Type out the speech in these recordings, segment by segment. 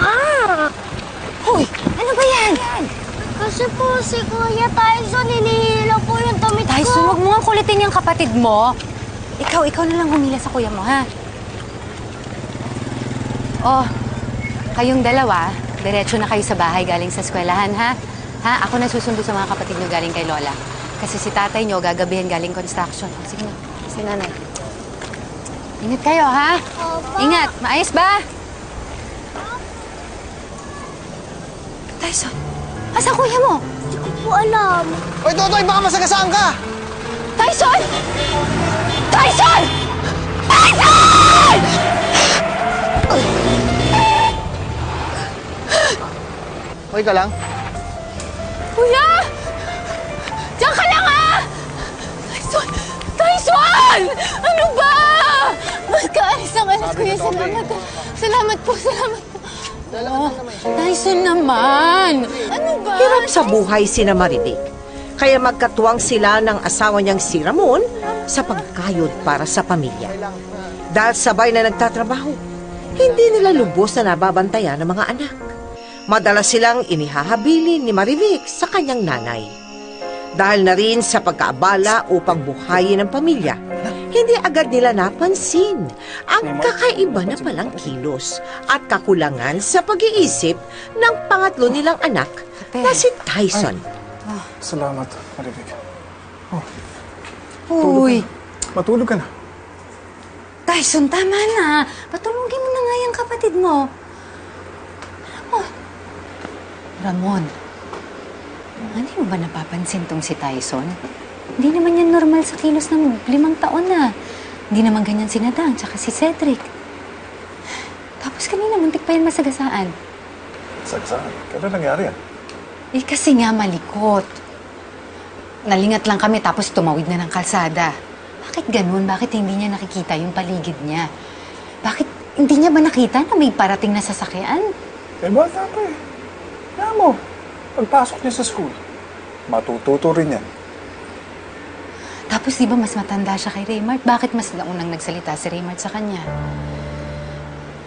Ah! Hoy, ano ba yan? Kasi po si Kuya Tyson, hinihila po yung damit ko. Tyson, huwag mo nga kulitin yung kapatid mo. Ikaw na lang humila sa kuya mo, ha? Oh, kayong dalawa, diretso na kayo sa bahay galing sa eskwelahan, ha? Ha? Ako na susundo sa mga kapatid nyo galing kay Lola. Kasi si tatay nyo gagabihin galing construction. Sige na, si nanay. Ingat kayo, ha? Opo. Ingat. Maayos ba? Tyson, asa kuya mo? Hindi ko po alam. Hoy, Totoy, baka masagasaan ka! Tyson! Tyson! Tyson! Hoy ka lang. Kuya! Diyan ka lang, ha! Tyson! Tyson! Ano ba? Magkaalis ang alas, kuya. Salamat po. Oh, Tyson naman! Ano ba? Hirap sa buhay sina Marivic. Kaya magkatuwang sila ng asawa niyang si Ramon sa pagkayod para sa pamilya. Dahil sabay na nagtatrabaho, hindi nila lubos na nababantayan ng mga anak. Madalas silang inihahabili ni Marivic sa kanyang nanay. Dahil na rin sa pagkaabala upang buhayin ang pamilya, hindi agad nila napansin ang kakaiba na palang kilos at kakulangan sa pag-iisip ng pangatlo nilang anak na si Tyson. Salamat, Marivic. Uy! Matulog ka na. Tyson, tama na. Patulungin mo na nga yung kapatid mo. Ramon, hindi mo ba napapansin tong si Tyson? Hindi naman yan normal sa kilos ng 5 taon na. Hindi naman ganyan si Nadang, tsaka si Cedric. Tapos kanina, muntik pa yan masagasaan. Sagsaan. Kailan nangyari yan? Eh, kasi nga malikot. Nalingat lang kami tapos tumawid na ng kalsada. Bakit ganun? Bakit hindi niya nakikita yung paligid niya? Bakit hindi niya ba nakita na may parating na sasakyan? Eh, bata pa eh. Kaya mo, pagpasok niya sa school, matututo rin yan. Tapos di ba mas matanda siya kay Raymart? Bakit mas naunang nagsalita si Raymart sa kanya?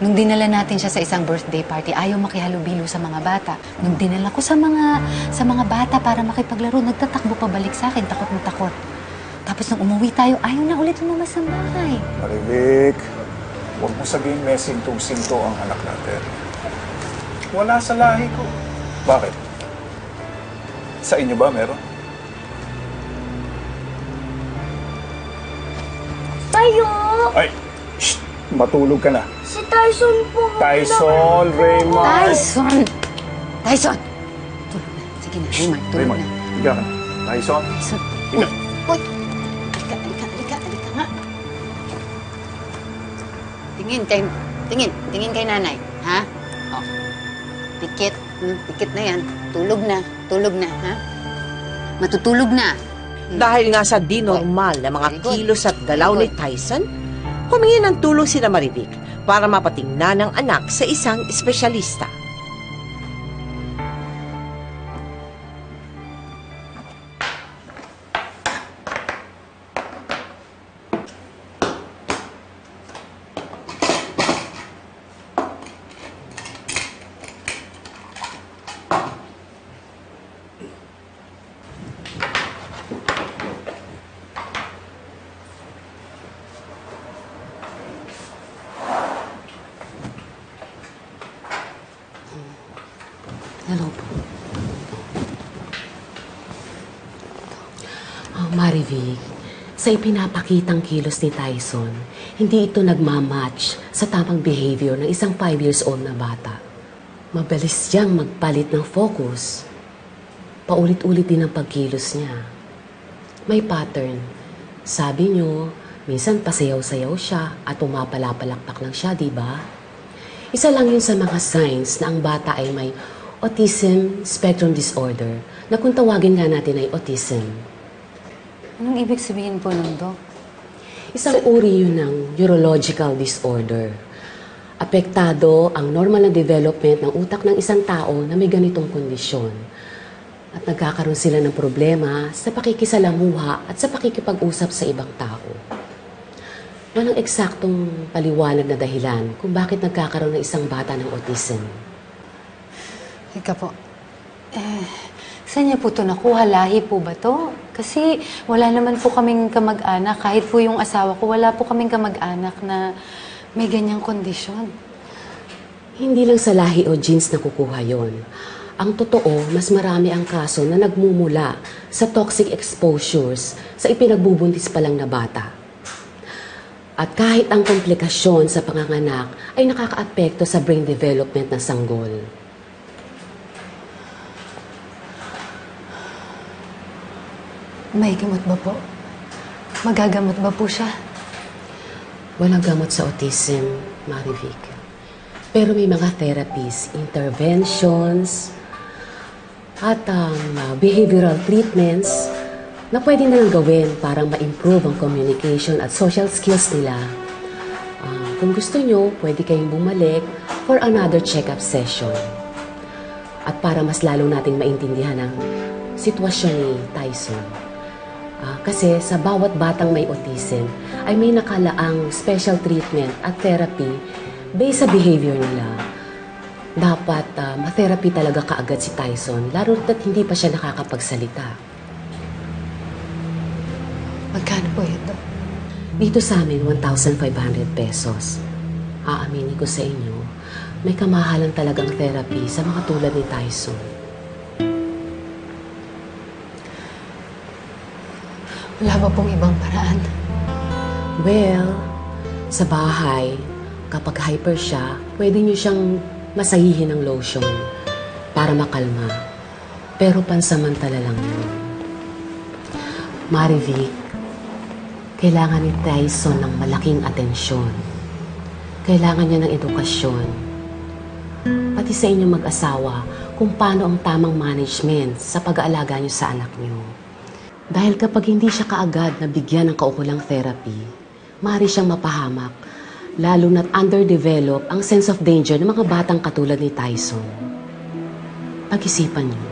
Nung dinala natin siya sa isang birthday party, ayaw makihalubilo sa mga bata. Nung dinala ko sa mga bata para makipaglaro, nagtatakbo pabalik sa akin, takot na takot. Tapos nung umuwi tayo, ayaw na ulit lumabas ng bahay. Marivic, huwag mo sabihin may sinto ang anak natin. Wala sa lahi ko. Bakit? Sa inyo ba meron? Tayo! Ay! Shh! Matulog ka na. Si Tyson po. Tyson, Raymart! Tyson! Tulog na. Sige na, Raymart, tulog Raymart, na. higa ka na. Tyson, Tyson. higa. Uy! Halika nga. Tingin kay nanay, ha? Oh. Pikit na yan. Tulog na, ha? Matutulog na. Dahil nga sa di normal na mga kilos at galaw ni Tyson, humingi ng tulong sina Marivic para mapatingnan ng anak sa isang espesyalista. Hello po. Marivic, sa ipinapakitang kilos ni Tyson, hindi ito nagmamatch sa tamang behavior ng isang 5 years old na bata. Mabilis siyang magpalit ng focus. Paulit-ulit din ang pagkilos niya. May pattern. Sabi niyo, minsan pasayaw-sayaw siya at pumapalapalakpak lang siya, di ba? Isa lang yun sa mga signs na ang bata ay may autism spectrum disorder na kung tawagin nga natin ay autism. Anong ibig sabihin po nun, Dok? Isang uri yun ng neurological disorder. Apektado ang normal na development ng utak ng isang tao na may ganitong kondisyon. At nagkakaroon sila ng problema sa pakikisalamuha at sa pakikipag-usap sa ibang tao. Walang eksaktong paliwanag na dahilan kung bakit nagkakaroon ng isang bata ng autism. Ika po, saan niya po ito nakuha? Lahi po ba to? Kasi wala naman po kaming kamag-anak. Kahit po yung asawa ko, wala po kaming kamag-anak na may ganyang kondisyon. Hindi lang sa lahi o genes na kukuha yon. Ang totoo, mas marami ang kaso na nagmumula sa toxic exposures sa ipinagbubuntis pa lang na bata. At kahit ang komplikasyon sa panganganak ay nakakaapekto sa brain development ng sanggol. May gamot ba po? Magagamot ba po siya? Walang gamot sa autism, Marivic. Pero may mga therapies, interventions, at behavioral treatments na pwede nilang gawin para ma-improve ang communication at social skills nila. Kung gusto nyo, pwede kayong bumalik for another check-up session. At para mas lalo nating maintindihan ang sitwasyon ni Tyson. Kasi sa bawat batang may autism ay may nakalaang special treatment at therapy based sa behavior nila. Dapat ma-therapy talaga kaagad si Tyson, lalo na't hindi pa siya nakakapagsalita. Magkano po ito? Dito sa amin, 1,500 pesos. Aaminin ko sa inyo, may kamahalan talagang therapy sa mga tulad ni Tyson. Wala ba pong ibang paraan? Well, sa bahay, kapag hyper siya, pwede niyo siyang masahihin ng lotion para makalma. Pero pansamantala lang yun. Marivic, kailangan ni Tyson ng malaking atensyon. Kailangan niya ng edukasyon. Pati sa inyong mag-asawa kung paano ang tamang management sa pag-aalaga niyo sa anak niyo. Dahil kapag hindi siya kaagad nabigyan ng kaukulang therapy, maaari siyang mapahamak, lalo na't underdevelop ang sense of danger ng mga batang katulad ni Tyson. Pag-isipan niyo.